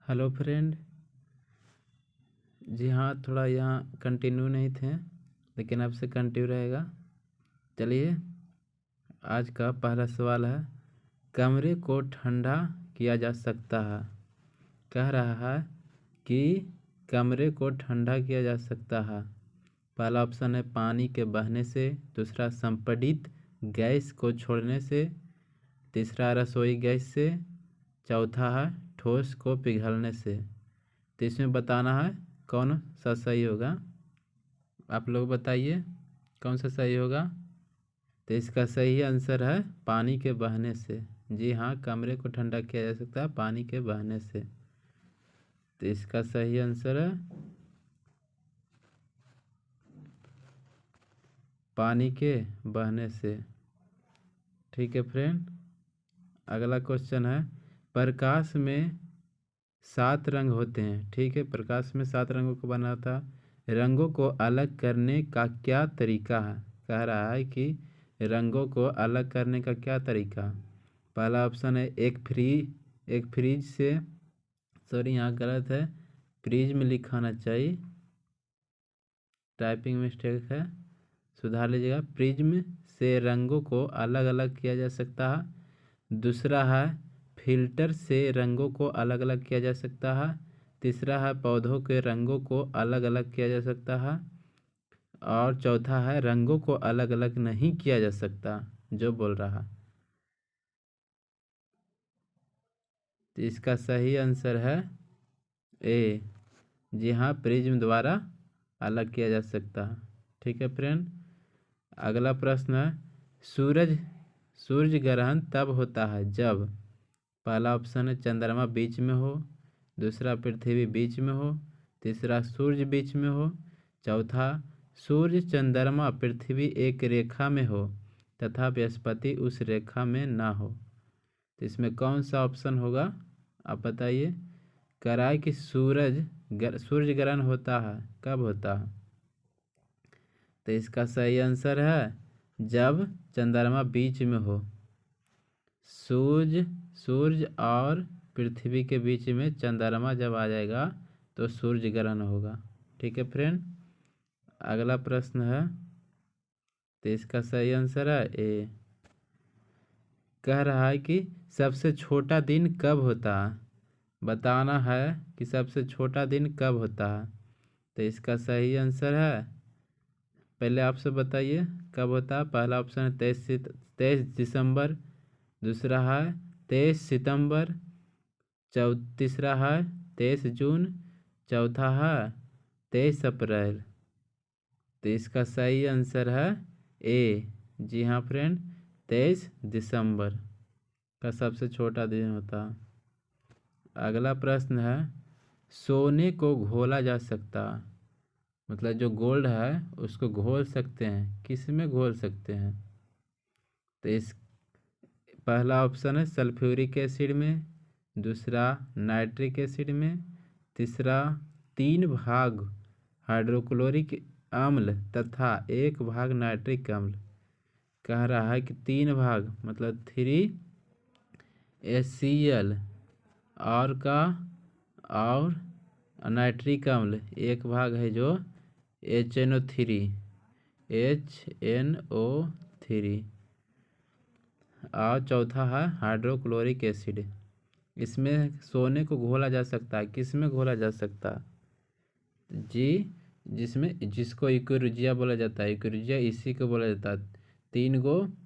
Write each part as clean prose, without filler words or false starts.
Hello friend. जी हाँ, थोड़ा यहाँ कंटिन्यू नहीं थे, लेकिन अब से कंटिन्यू रहेगा। चलिए, आज का पहला सवाल है, कमरे को ठंडा किया जा सकता है। कह रहा है कि कमरे को ठंडा किया जा सकता है। पहला ऑप्शन है पानी के बहने से, दूसरा संपीड़ित गैस को छोड़ने से, तीसरा रसोई गैस से, चौथा है ठोस को पिघलने से। तो इसमें बताना है कौन सा सही होगा। आप लोग बताइए कौन सा सही होगा। तो इसका सही आंसर है पानी के बहने से। जी हाँ, कमरे को ठंडा किया जा सकता है पानी के बहने से। तो इसका सही आंसर है पानी के बहने से। ठीक है फ्रेंड, अगला क्वेश्चन है, प्रकाश में 7 रंग होते हैं। ठीक है, प्रकाश में 7 रंगों को बनाता है। रंगों को अलग करने का क्या तरीका है। कह रहा है कि रंगों को अलग करने का क्या तरीका। पहला ऑप्शन है एक फ्रिज से, सॉरी यहाँ गलत है, फ्रिज में लिखाना चाहिए, टाइपिंग मिस्टेक है, सुधार लीजिएगा। प्रिज्म से रंगों को अलग अलग किया जा सकता है। दूसरा है फिल्टर से रंगों को अलग अलग किया जा सकता है। तीसरा है पौधों के रंगों को अलग अलग किया जा सकता है। और चौथा है रंगों को अलग अलग नहीं किया जा सकता, जो बोल रहा। तो इसका सही आंसर है ए। जी हाँ, प्रिज्म द्वारा अलग किया जा सकता है। ठीक है फ्रेंड, अगला प्रश्न है, सूर्य ग्रहण तब होता है जब, पहला ऑप्शन है चंद्रमा बीच में हो, दूसरा पृथ्वी बीच में हो, तीसरा सूर्य बीच में हो, चौथा सूर्य चंद्रमा पृथ्वी एक रेखा में हो तथा बृहस्पति उस रेखा में ना हो। तो इसमें कौन सा ऑप्शन होगा, आप बताइए। कह रहा है कि सूर्य ग्रहण होता है, कब होता है। तो इसका सही आंसर है जब चंद्रमा बीच में हो। सूर्य और पृथ्वी के बीच में चंद्रमा जब आ जाएगा तो सूर्य ग्रहण होगा। ठीक है फ्रेंड, अगला प्रश्न है, तो इसका सही आंसर है ए। कह रहा है कि सबसे छोटा दिन कब होता है। बताना है कि सबसे छोटा दिन कब होता है। तो इसका सही आंसर है, पहले आपसे बताइए कब होता है। पहला ऑप्शन है 23 दिसंबर, दूसरा है 23 सितंबर, तीसरा है 23 जून, चौथा है 23 अप्रैल। तो इसका सही आंसर है ए। जी हाँ फ्रेंड, 23 दिसंबर का सबसे छोटा दिन होता है। अगला प्रश्न है, सोने को घोला जा सकता, मतलब जो गोल्ड है उसको घोल सकते हैं, किस में घोल सकते हैं। तो इस पहला ऑप्शन है सल्फ्यूरिक एसिड में, दूसरा नाइट्रिक एसिड में, तीसरा 3 भाग हाइड्रोक्लोरिक अम्ल तथा 1 भाग नाइट्रिक अम्ल। कह रहा है कि 3 भाग मतलब 3HCl और का, और नाइट्रिक अम्ल 1 भाग है जो HNO3 और चौथा है हाइड्रोक्लोरिक एसिड। इसमें सोने को घोला जा सकता है, किस में घोला जा सकता है जी, जिसको इक्विलिब्रियम बोला जाता है। इक्विलिब्रियम इसी को बोला जाता है।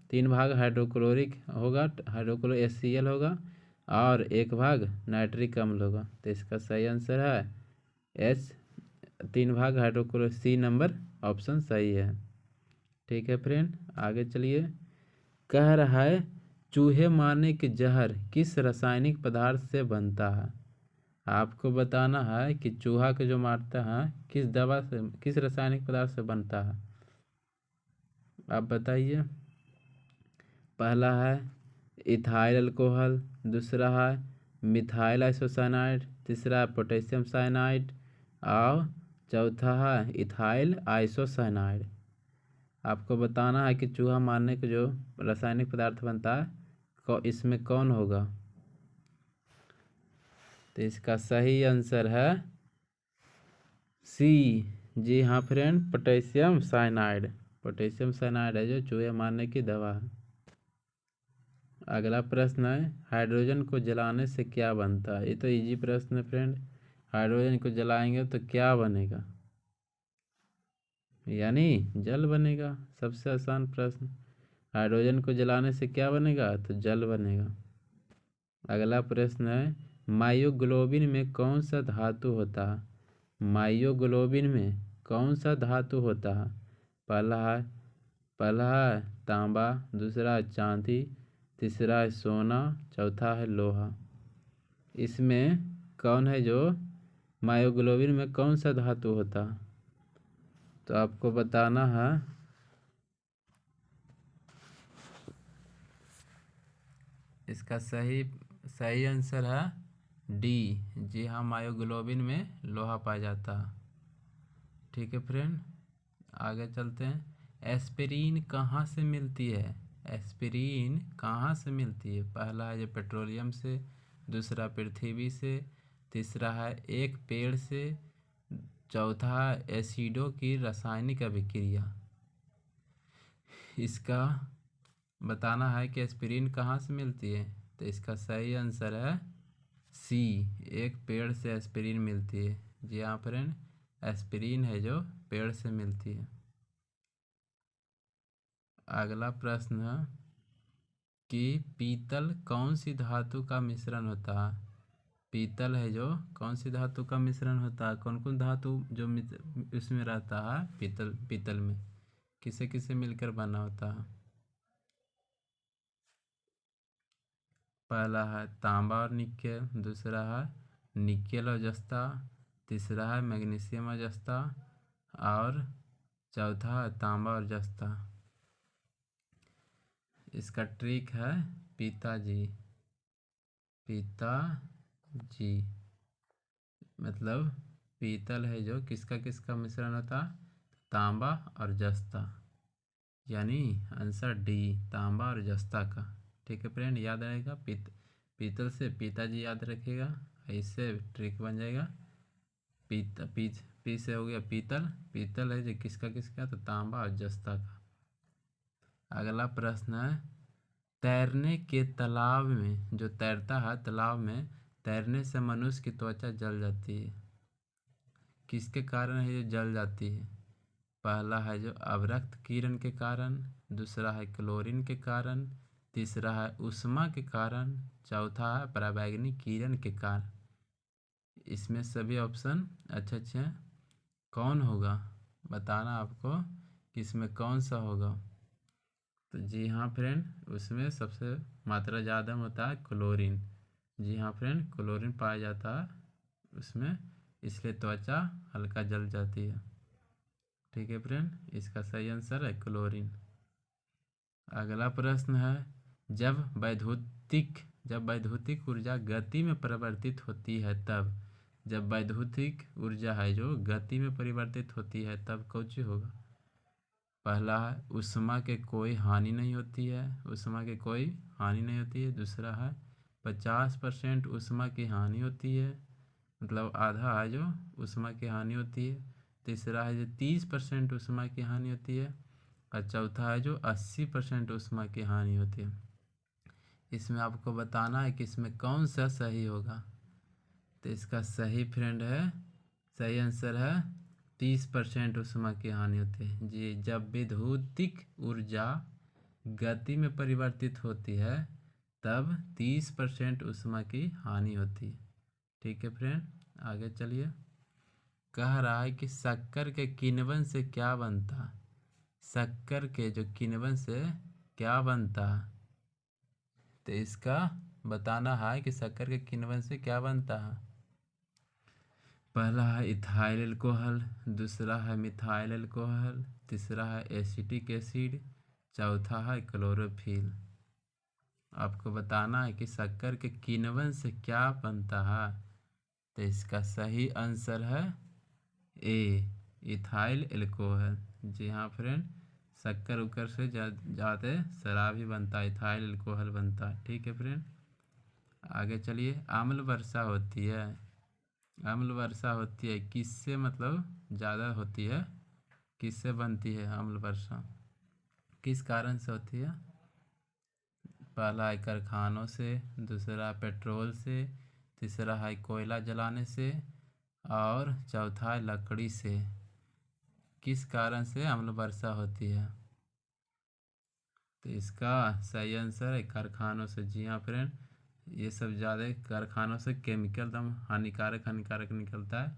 3 भाग हाइड्रोक्लोरिक होगा, हाइड्रोक्लोरिक HCl होगा, और 1 भाग नाइट्रिक अम्ल होगा। तो इसका सही आंसर है 3 भाग हाइड्रोक्लोरिक, सी नंबर ऑप्शन सही है। ठीक है फ्रेंड, आगे चलिए। कह रहा है चूहे मारने के जहर किस रासायनिक पदार्थ से बनता है। आपको बताना है कि चूहा को जो मारता है किस दवा से, किस रासायनिक पदार्थ से बनता है। आप बताइए। पहला है इथाइल अल्कोहल, दूसरा है मिथाइल आइसोसाइनाइड, तीसरा है पोटेशियम साइनाइड, और चौथा है इथाइल आइसोसाइनाइड। आपको बताना है कि चूहा मारने के जो रासायनिक पदार्थ बनता है इसमें कौन होगा? तो इसका सही आंसर है सी। जी हाँ friend, potassium cyanide. Potassium cyanide है जो चूहे मारने की दवा है। अगला प्रश्न है, हाइड्रोजन को जलाने से क्या बनता है? ये तो इजी प्रश्न है फ्रेंड। हाइड्रोजन को जलाएंगे तो क्या बनेगा? यानी जल बनेगा। सबसे आसान प्रश्न। हाइड्रोजन को जलाने से क्या बनेगा? तो जल बनेगा। अगला प्रश्न है, मायोग्लोबिन में कौन सा धातु होता है? मायोग्लोबिन में कौन सा धातु होता है? पहला है तांबा, दूसरा है चांदी, तीसरा है सोना, चौथा है लोहा। इसमें कौन है जो मायोग्लोबिन में कौन सा धातु होता है? तो आपको बताना है। इसका सही आंसर है डी। जी हाँ, मायोग्लोबिन में लोहा पाया जाता है। ठीक है फ्रेंड, आगे चलते हैं। एस्पिरिन कहाँ से मिलती है? एस्पिरिन कहाँ से मिलती है? पहला है जो पेट्रोलियम से, दूसरा पृथ्वी से, तीसरा है एक पेड़ से, चौथा एसिडों की रासायनिक अभिक्रिया। इसका बताना है कि एस्पिरिन कहाँ से मिलती है। तो इसका सही आंसर है सी, एक पेड़ से एस्पिरिन मिलती है। जी हाँ फ्रेंड, एस्पिरिन है जो पेड़ से मिलती है। अगला प्रश्न है कि पीतल कौन सी धातु का मिश्रण होता है? पीतल है जो कौन सी धातु का मिश्रण होता है? कौन कौन धातु जो इसमें रहता है पीतल में किसे किसे मिलकर बना होता है? पहला है तांबा और निकेल, दूसरा है निकेल और जस्ता, तीसरा है मैग्नीशियम और जस्ता, और चौथा है तांबा और जस्ता। इसका ट्रिक है पिताजी। पिताजी मतलब पीतल है जो किसका किसका मिश्रण होता? तांबा और जस्ता, यानी आंसर डी, तांबा और जस्ता का। ठीक है फ्रेंड, याद रहेगा। पीतल से पिताजी याद रखिएगा, इससे ट्रिक बन जाएगा। पी से हो गया पीतल, पीतल है जो किसका किसका? तो तांबा और जस्ता का। अगला प्रश्न है, तैरने के तालाब में जो तैरता है, तालाब में तैरने से मनुष्य की त्वचा जल जाती है। किसके कारण है जो जल जाती है? पहला है जो अवरक्त किरण के कारण, दूसरा है क्लोरीन के कारण, तीसरा है ऊष्मा के कारण, चौथा है पराबैंगनी किरण के कारण। इसमें सभी ऑप्शन अच्छे अच्छे हैं। कौन होगा बताना आपको कि इसमें कौन सा होगा। तो जी हाँ फ्रेंड, उसमें सबसे मात्रा ज़्यादा होता है क्लोरीन। जी हाँ फ्रेंड, क्लोरीन पाया जाता है उसमें, इसलिए त्वचा हल्का जल जाती है। ठीक है फ्रेंड, इसका सही आंसर है क्लोरीन। अगला प्रश्न है, जब वैद्युतिक ऊर्जा गति में परिवर्तित होती है तब, जब वैद्युतिक ऊर्जा है जो गति में परिवर्तित होती है तब कौन होगा? पहला है ऊष्मा के कोई हानि नहीं होती है, ऊष्मा के कोई हानि नहीं होती है। दूसरा है 50% ऊष्मा की हानि होती है, मतलब आधा है जो ऊष्मा की हानि होती है। तीसरा है जो 30% ऊष्मा की हानि होती है, और चौथा है जो 80% ऊष्मा की हानि होती है। इसमें आपको बताना है कि इसमें कौन सा सही होगा। तो इसका सही फ्रेंड है, सही आंसर है 30% ऊष्मा की हानि होती है। जी, जब विद्युतिक ऊर्जा गति में परिवर्तित होती है तब 30% ऊष्मा की हानि होती है। ठीक है फ्रेंड, आगे चलिए। कह रहा है कि शक्कर के किण्वन से क्या बनता है? शक्कर के जो किण्वन से क्या बनता है? तो इसका बताना है कि शक्कर के किण्वन से क्या बनता है। पहला है इथाइल एल्कोहल, दूसरा है मिथाइल एल्कोहल, तीसरा है एसिटिक एसिड, चौथा है क्लोरोफिल। आपको बताना है कि शक्कर के किण्वन से क्या बनता है। तो इसका सही आंसर है ए, इथाइल एल्कोहल। जी हाँ फ्रेंड, शक्कर उकर से ज़्यादा शराब ही बनता है, इथाइल अल्कोहल बनता है। ठीक है फ्रेंड, आगे चलिए। अम्ल वर्षा होती है, अम्ल वर्षा होती है किससे मतलब ज़्यादा होती है, किससे बनती है अम्ल वर्षा, किस कारण से होती है? पहला है कारखानों से, दूसरा पेट्रोल से, तीसरा है कोयला जलाने से, और चौथा है लकड़ी से। किस कारण से अम्ल वर्षा होती है? तो इसका सही आंसर है कारखानों से। जी हाँ फ्रेंड, ये सब ज़्यादा कारखानों से केमिकल एकदम हानिकारक निकलता है,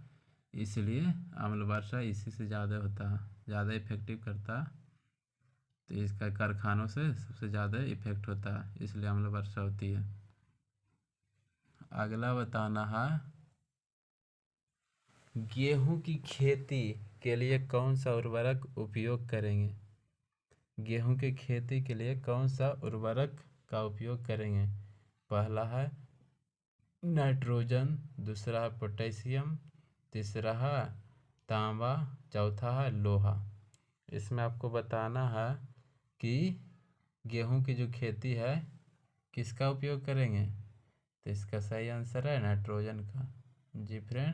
इसलिए अम्ल वर्षा इसी से ज़्यादा होता है, ज़्यादा इफेक्टिव करता है। तो इसका कारखानों से सबसे ज़्यादा इफेक्ट होता है, इसलिए अम्ल वर्षा होती है। अगला बताना है, गेहूं की खेती के लिए कौन सा उर्वरक उपयोग करेंगे? गेहूं की खेती के लिए कौन सा उर्वरक का उपयोग करेंगे? पहला है नाइट्रोजन, दूसरा है पोटेशियम, तीसरा है तांबा, चौथा है लोहा। इसमें आपको बताना है कि गेहूं की जो खेती है किसका उपयोग करेंगे? तो इसका सही आंसर है नाइट्रोजन का। जी फ्रेंड,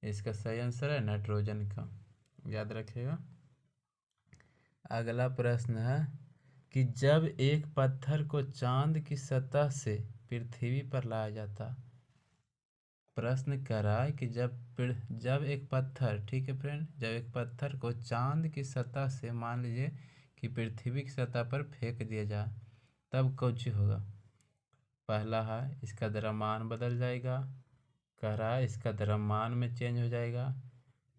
इसका सही आंसर है नाइट्रोजन का, याद रखिएगा। अगला प्रश्न है कि जब एक पत्थर को चांद की सतह से पृथ्वी पर लाया जाता, प्रश्न कर रहा है कि जब एक पत्थर, ठीक है फ्रेंड, जब एक पत्थर को चांद की सतह से मान लीजिए कि पृथ्वी की सतह पर फेंक दिया जाए, तब कुछ होगा। पहला है इसका द्रव्यमान बदल जाएगा, कह रहा है इसका द्रव्यमान में चेंज हो जाएगा।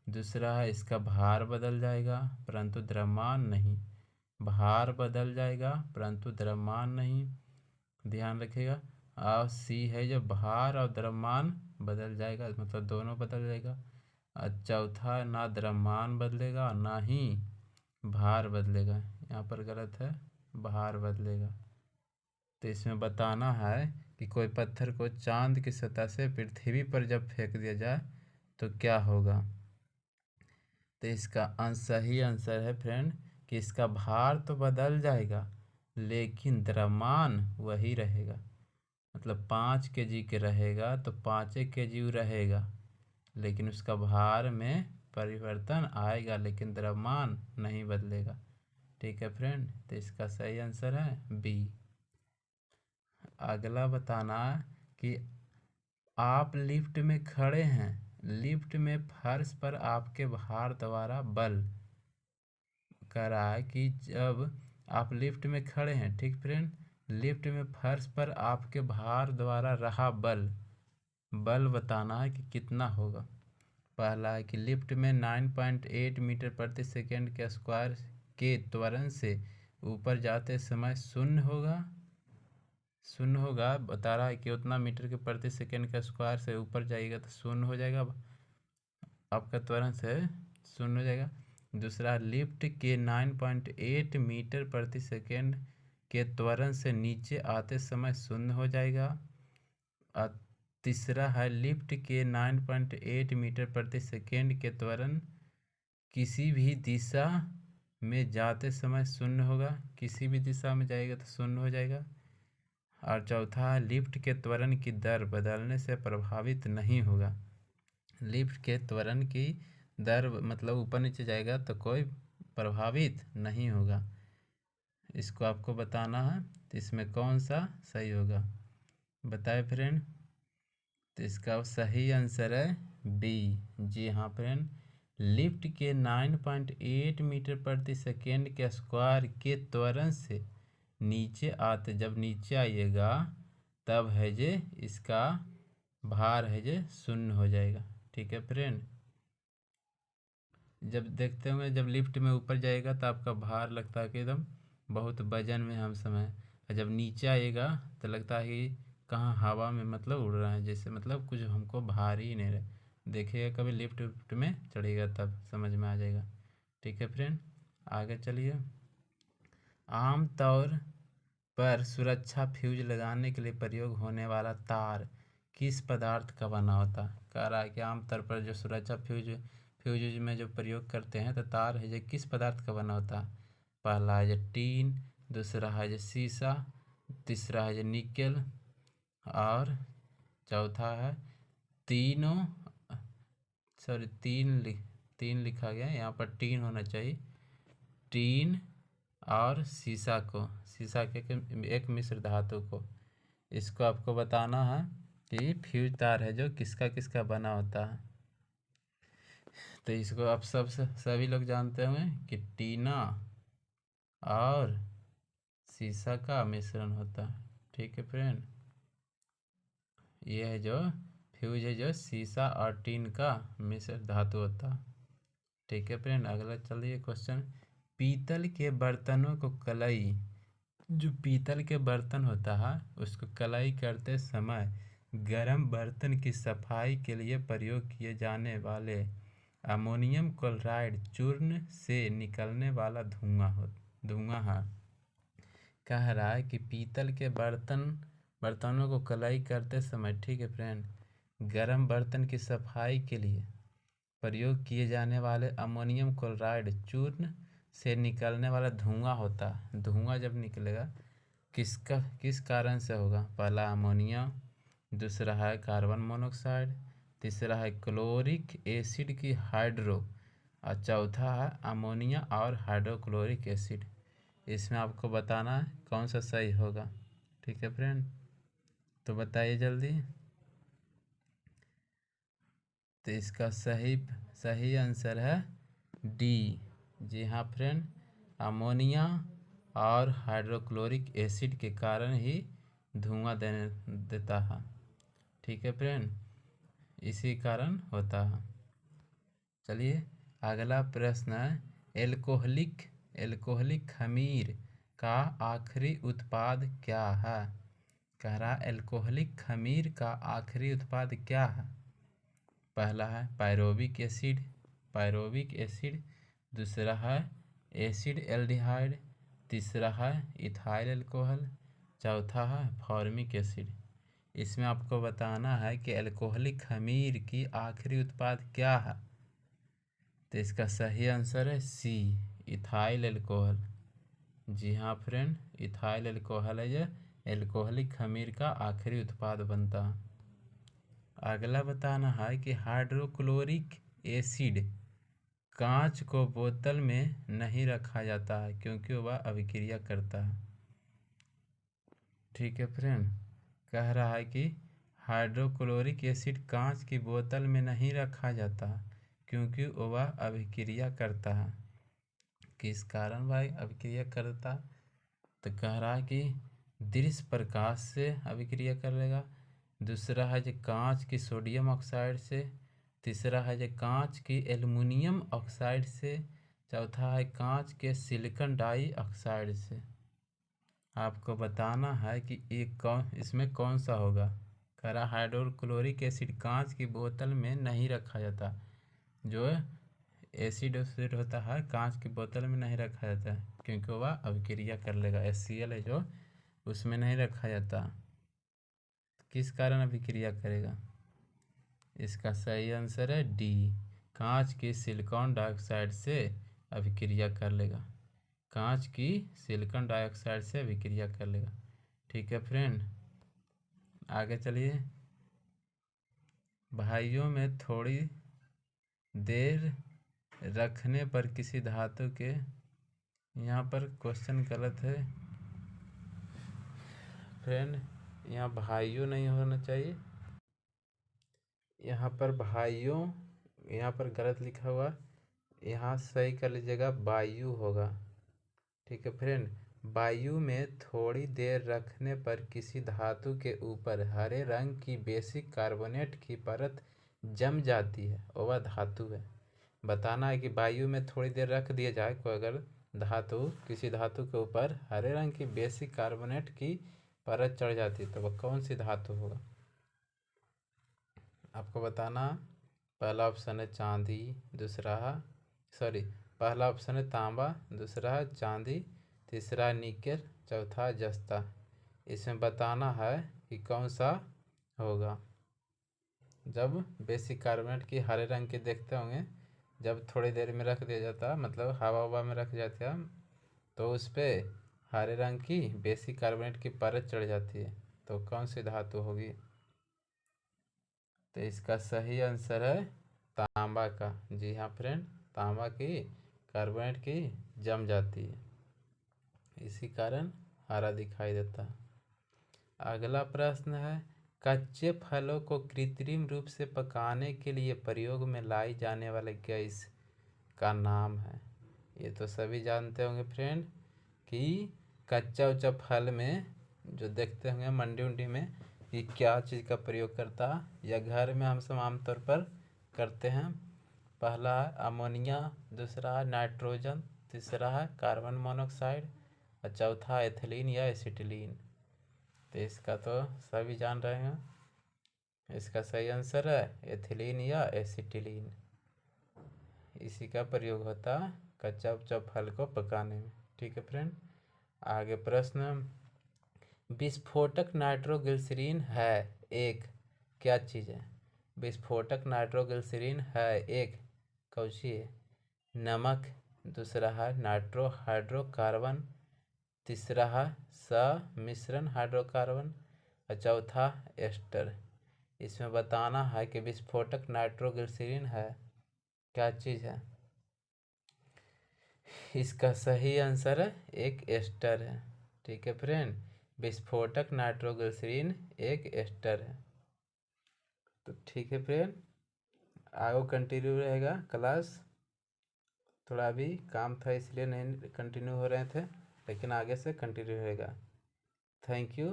दूसरा है इसका भार बदल जाएगा परंतु द्रव्यमान नहीं, भार बदल जाएगा परंतु द्रव्यमान नहीं, ध्यान रखिएगा। और सी है जो भार और द्रव्यमान बदल जाएगा, मतलब दोनों बदल जाएगा। और चौथा ना द्रव्यमान बदलेगा ना ही भार बदलेगा, यहाँ पर गलत है, भार बदलेगा। तो इसमें बताना है कि कोई पत्थर को चांद की सतह से पृथ्वी पर जब फेंक दिया जाए तो क्या होगा? तो इसका सही आंसर है फ्रेंड कि इसका भार तो बदल जाएगा लेकिन द्रव्यमान वही रहेगा, मतलब 5 kg के रहेगा तो 5 kg रहेगा, लेकिन उसका भार में परिवर्तन आएगा लेकिन द्रव्यमान नहीं बदलेगा। ठीक है फ्रेंड, तो इसका सही आंसर है बी। अगला बताना कि आप लिफ्ट में खड़े हैं, लिफ्ट में फर्श पर आपके भार द्वारा बल, कह रहा है कि जब आप लिफ्ट में खड़े हैं, ठीक फ्रेंड, लिफ्ट में फर्श पर आपके भार द्वारा रहा बल बताना है कि कितना होगा। पहला है कि लिफ्ट में 9.8 मीटर प्रति सेकेंड के स्क्वायर के त्वरण से ऊपर जाते समय शून्य होगा, बता रहा है कि उतना मीटर के प्रति सेकेंड का स्क्वायर से ऊपर जाएगा तो शून्य हो जाएगा, आपका त्वरण से शून्य हो जाएगा। दूसरा, लिफ्ट के 9.8 मीटर प्रति सेकेंड के त्वरण से नीचे आते समय शून्य हो जाएगा। और तीसरा है लिफ्ट के 9.8 मीटर प्रति सेकेंड के त्वरण किसी भी दिशा में जाते समय शून्य होगा, किसी भी दिशा में जाएगा तो शून्य हो जाएगा। और चौथा, लिफ्ट के त्वरण की दर बदलने से प्रभावित नहीं होगा, लिफ्ट के त्वरण की दर मतलब ऊपर नीचे जाएगा तो कोई प्रभावित नहीं होगा। इसको आपको बताना है, तो इसमें कौन सा सही होगा बताए फ्रेंड? तो इसका सही आंसर है बी। जी हाँ फ्रेंड, लिफ्ट के 9.8 मीटर प्रति सेकेंड के स्क्वायर के त्वरण से नीचे आते, जब नीचे आइएगा तब है जे इसका भार है जे शून्य हो जाएगा। ठीक है फ्रेंड, जब देखते होंगे जब लिफ्ट में ऊपर जाएगा तो आपका भार लगता है कि एकदम बहुत वजन में हम समय, और जब नीचे आएगा तो लगता है कि कहाँ हवा में मतलब उड़ रहा है, जैसे मतलब कुछ हमको भारी ही नहीं रहे। देखिएगा कभी लिफ्ट में चढ़िएगा तब समझ में आ जाएगा। ठीक है फ्रेंड, आगे चलिए। आमतौर पर सुरक्षा फ्यूज लगाने के लिए प्रयोग होने वाला तार किस पदार्थ का बना होता है? कह रहा है कि आमतौर पर जो सुरक्षा फ्यूज में जो प्रयोग करते हैं तो तार है जो किस पदार्थ का बना होता है? पहला है जो टीन, दूसरा है जो शीशा, तीसरा है जो निकेल और चौथा है तीन लिखा गया, यहाँ पर टीन होना चाहिए। टीन और शीशा के एक मिश्र धातु को, इसको आपको बताना है कि फ्यूज तार है जो किसका किसका बना होता है। तो इसको आप सभी लोग जानते होंगे कि टीना और शीशा का मिश्रण होता है। ठीक है फ्रेंड, ये है जो फ्यूज है जो शीशा और टीन का मिश्र धातु होता है। ठीक है फ्रेंड, अगला चलिए क्वेश्चन। पीतल के बर्तनों को कलई, जो पीतल के बर्तन होता है उसको कलई करते समय गर्म बर्तन की सफाई के लिए प्रयोग किए जाने वाले अमोनियम क्लोराइड चूर्ण से निकलने वाला धुआं है। कह रहा है कि पीतल के बर्तनों को कलई करते समय, ठीक है फ्रेंड, गर्म बर्तन की सफाई के लिए प्रयोग किए जाने वाले अमोनियम क्लोराइड चूर्ण से निकलने वाला धुआं होता है। धुआं जब निकलेगा किस कारण से होगा? पहला अमोनिया, दूसरा है कार्बन मोनोऑक्साइड, तीसरा है क्लोरिक एसिड की हाइड्रो और चौथा है अमोनिया और हाइड्रोक्लोरिक एसिड। इसमें आपको बताना है कौन सा सही होगा। ठीक है फ्रेंड, तो बताइए जल्दी। तो इसका सही आंसर है डी। जी हाँ फ्रेंड, अमोनिया और हाइड्रोक्लोरिक एसिड के कारण ही धुआं देता है। ठीक है फ्रेंड, इसी कारण होता है। चलिए अगला प्रश्न है, एल्कोहलिक खमीर का आखिरी उत्पाद क्या है? कह रहा है एल्कोहलिक खमीर का आखिरी उत्पाद क्या है? पहला है पायरोविक एसिड, दूसरा है एसिड एल्डिहाइड, तीसरा है इथाइल अल्कोहल, चौथा है फॉर्मिक एसिड। इसमें आपको बताना है कि एल्कोहलिक खमीर की आखिरी उत्पाद क्या है। तो इसका सही आंसर है सी, इथाइल अल्कोहल। जी हाँ फ्रेंड, इथाइल अल्कोहल है जो एल्कोहलिक खमीर का आखिरी उत्पाद बनता है। अगला बताना है कि हाइड्रोक्लोरिक एसिड कांच को बोतल में नहीं रखा जाता है क्योंकि वह अभिक्रिया करता है। ठीक है फ्रेंड, कह रहा है कि हाइड्रोक्लोरिक एसिड कांच की बोतल में नहीं रखा जाता क्योंकि वह अभिक्रिया करता है। किस कारण भाई अभिक्रिया करता? तो कह रहा है कि दृश्य प्रकाश से अभिक्रिया करेगा, दूसरा है जो कांच की सोडियम ऑक्साइड से, तीसरा है जो कांच की एल्युमिनियम ऑक्साइड से, चौथा है कांच के सिलिकॉन डाइऑक्साइड से। आपको बताना है कि इसमें कौन सा होगा। कह रहा हाइड्रोक्लोरिक एसिड कांच की बोतल में नहीं रखा जाता, जो एसिड होता है कांच की बोतल में नहीं रखा जाता है क्योंकि वह अभिक्रिया कर लेगा। HCl है जो उसमें नहीं रखा जाता, किस कारण अभिक्रिया करेगा? इसका सही आंसर है डी, कांच की सिलिकॉन डाइऑक्साइड से अभिक्रिया कर लेगा। कांच की सिलिकॉन डाइऑक्साइड से अभिक्रिया कर लेगा। ठीक है फ्रेंड, आगे चलिए। भाइयों में थोड़ी देर रखने पर किसी धातु के, यहाँ पर क्वेश्चन गलत है फ्रेंड, यहाँ भाइयों नहीं होना चाहिए, यहाँ पर भाइयों, यहाँ पर गलत लिखा हुआ, यहाँ सही कर लीजिएगा, वायु होगा। ठीक है फ्रेंड, वायु में थोड़ी देर रखने पर किसी धातु के ऊपर हरे रंग की बेसिक कार्बोनेट की परत जम जाती है, वह धातु है। बताना है कि वायु में थोड़ी देर रख दिया जाए कोई अगर किसी धातु के ऊपर हरे रंग की बेसिक कार्बोनेट की परत चढ़ जाती है तो वह कौन सी धातु होगा? आपको बताना, पहला ऑप्शन है चांदी, पहला ऑप्शन है तांबा, दूसरा है चांदी, तीसरा है निकेल, चौथा है जस्ता। इसमें बताना है कि कौन सा होगा। जब बेसिक कार्बोनेट की हरे रंग के देखते होंगे, जब थोड़ी देर में रख दिया जाता है, मतलब हवा में रख जाता है, तो उस पर हरे रंग की बेसिक कार्बोनेट की परत चढ़ जाती है, तो कौन सी धातु होगी? तो इसका सही आंसर है तांबा का। जी हाँ फ्रेंड, तांबा की कार्बोनेट की जम जाती है, इसी कारण हरा दिखाई देता है। अगला प्रश्न है, कच्चे फलों को कृत्रिम रूप से पकाने के लिए प्रयोग में लाई जाने वाले गैस का नाम है। ये तो सभी जानते होंगे फ्रेंड कि कच्चा उच्चा फल में जो देखते होंगे मंडी उंडी में, ये क्या चीज़ का प्रयोग करता है या घर में हम सब आमतौर पर करते हैं? पहला है अमोनिया, दूसरा है नाइट्रोजन, तीसरा है कार्बन मोनोऑक्साइड और चौथा एथिलीन या एसिटिलीन। तो इसका तो सभी जान रहे हैं, इसका सही आंसर है एथिलीन या एसिटिलीन। इसी का प्रयोग होता है कच्चा उच्चा फल को पकाने में। ठीक है फ्रेंड, आगे प्रश्न, विस्फोटक नाइट्रोग्लिसरीन है एक क्या चीज़ है? विस्फोटक नाइट्रोग्लिसरीन है एक कौची है? नमक, दूसरा है नाइट्रो हाइड्रोकार्बन, तीसरा है सम्मिश्रण हाइड्रोकार्बन और चौथा एस्टर। इसमें बताना है कि विस्फोटक नाइट्रोग्लिसरीन है क्या चीज़ है? इसका सही आंसर है एक एस्टर है। ठीक है फ्रेंड, विस्फोटक नाइट्रोग्लिसरीन एक एस्टर है। तो ठीक है फ्रेंड, आगे कंटिन्यू रहेगा क्लास। थोड़ा अभी काम था इसलिए नहीं कंटिन्यू हो रहे थे, लेकिन आगे से कंटिन्यू रहेगा। Thank you.